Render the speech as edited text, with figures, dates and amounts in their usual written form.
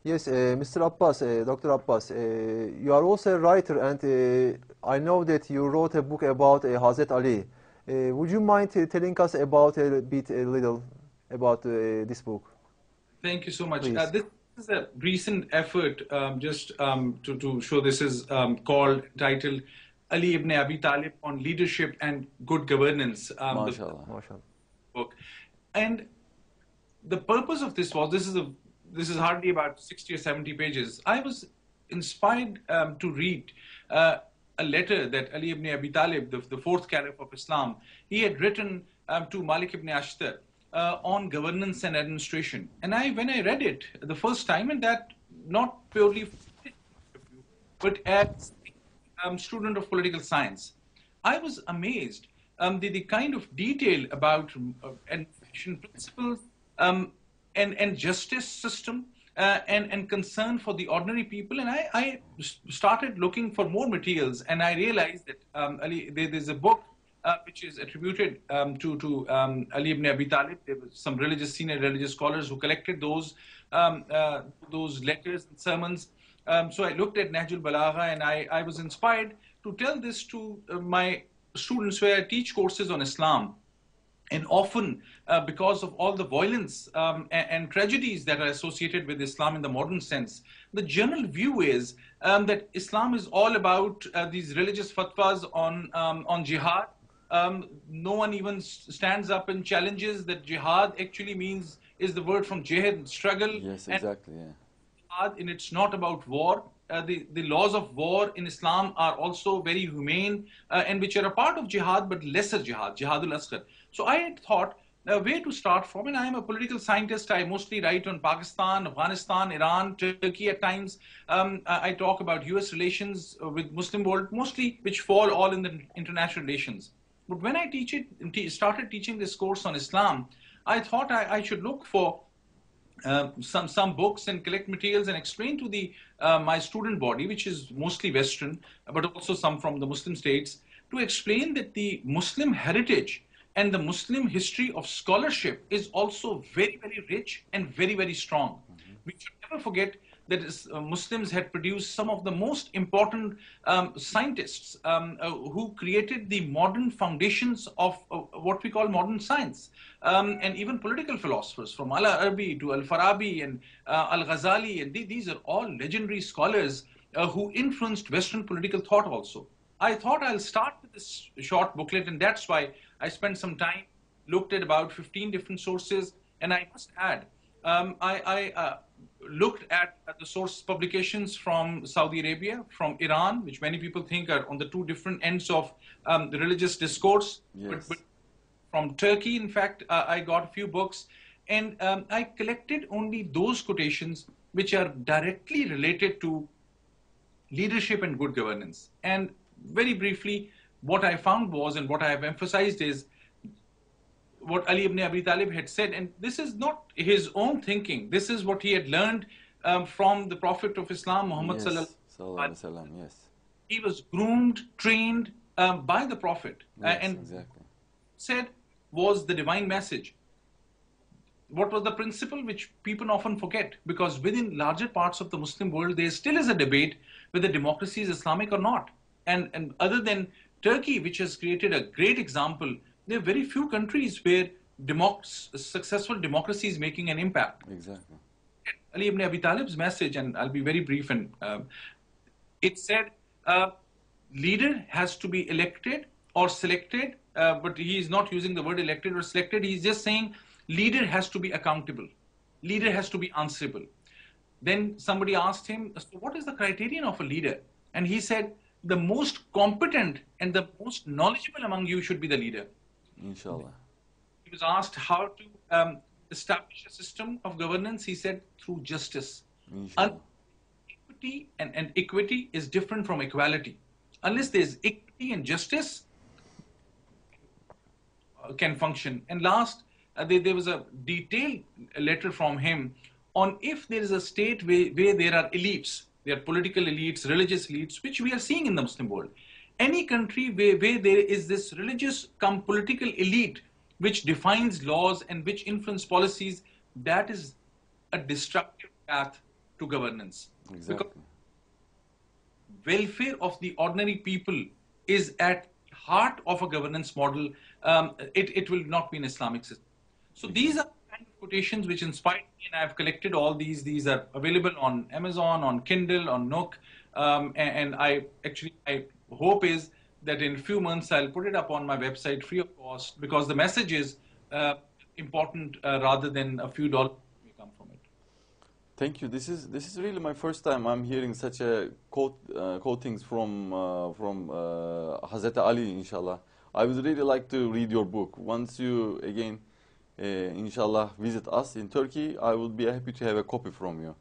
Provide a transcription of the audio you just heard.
Yes, Mr. Abbas, Dr. Abbas, you are also a writer, and I know that you wrote a book about Hazret Ali. Would you mind telling us about a little about this book, Thank you so much. please? This is a recent effort, just to show this is called, titled Ali ibn Abi Talib on Leadership and Good Governance, the MashaAllah. MashaAllah. book. And the purpose of this was, this is hardly about 60 or 70 pages. I was inspired to read a letter that Ali ibn Abi Talib, the fourth caliph of Islam, he had written to Malik ibn Ashtar on governance and administration. And when I read it the first time, and that not purely, but as a student of political science, I was amazed the kind of detail about administration principles and justice system and concern for the ordinary people. And I started looking for more materials, and I realized that there's a book which is attributed to Ali ibn Abi Talib. There were some senior religious scholars who collected those letters and sermons. So I looked at Nahjul Balagha, and I was inspired to tell this to my students where I teach courses on Islam. And often, because of all the violence and tragedies that are associated with Islam in the modern sense, the general view is that Islam is all about these religious fatwas on jihad. No one even stands up and challenges that jihad actually is the word from jihad, struggle. Yes, exactly. Yeah. And it's not about war. The laws of war in Islam are also very humane and which are a part of jihad, but lesser jihad, jihadul asghar. So I thought where to start from, and I am a political scientist. I mostly write on Pakistan, Afghanistan, Iran, Turkey at times. I talk about US relations with Muslim world, mostly which fall all in the international relations. But when I started teaching this course on Islam, I thought I should look for some books and collect materials and explain to my student body, which is mostly Western, but also some from the Muslim states, to explain that the Muslim heritage and the Muslim history of scholarship is also very, very rich and very, very strong. Mm-hmm. We should never forget that Muslims had produced some of the most important scientists who created the modern foundations of what we call modern science, and even political philosophers from Al-Arabi to Al-Farabi and Al-Ghazali, and these are all legendary scholars who influenced Western political thought also. I thought I'll start with this short booklet, and that's why I spent some time, looked at about 15 different sources, and I must add, I looked at the source publications from Saudi Arabia, from Iran, which many people think are on the two different ends of the religious discourse. Yes. But from Turkey, in fact, I got a few books, and I collected only those quotations which are directly related to leadership and good governance. And very briefly, what I found was, and what I have emphasized is, what Ali ibn Abi Talib had said, and this is not his own thinking. This is what he had learned from the Prophet of Islam, Muhammad Sallallahu Alaihi Wasallam. Yes. He was groomed, trained by the Prophet, Yes, and exactly. said was the divine message. What was the principle which people often forget? Because within larger parts of the Muslim world, there still is a debate whether democracy is Islamic or not. And other than Turkey, which has created a great example, there are very few countries where successful democracy is making an impact. Exactly. Ali ibn Abi Talib's message, and I'll be very brief, and it said, leader has to be elected or selected, but he is not using the word elected or selected. He's just saying leader has to be accountable. Leader has to be answerable. Then somebody asked him, so what is the criterion of a leader? And he said, the most competent and the most knowledgeable among you should be the leader. Inshallah. He was asked how to establish a system of governance. He said, through justice. Inshallah. Equity and equity is different from equality. Unless there's equity and justice, can function. And last, there was a detailed letter from him on if there is a state where there are elites, there are political elites, religious elites, which we are seeing in the Muslim world. Any country where there is this religious come political elite which defines laws and which influence policies, that is a destructive path to governance. Exactly. Because welfare of the ordinary people is at the heart of a governance model. It will not be an Islamic system. So these are the kind of quotations which inspired me, and I've collected all these. These are available on Amazon, on Kindle, on Nook, and I hope is that in a few months I'll put it up on my website free of cost, because the message is important rather than a few dollars may come from it. Thank you. This is really my first time I'm hearing such a quotings from Hazrat Ali. Inshallah, I would really like to read your book. Once you again, inshallah, visit us in Turkey, I would be happy to have a copy from you.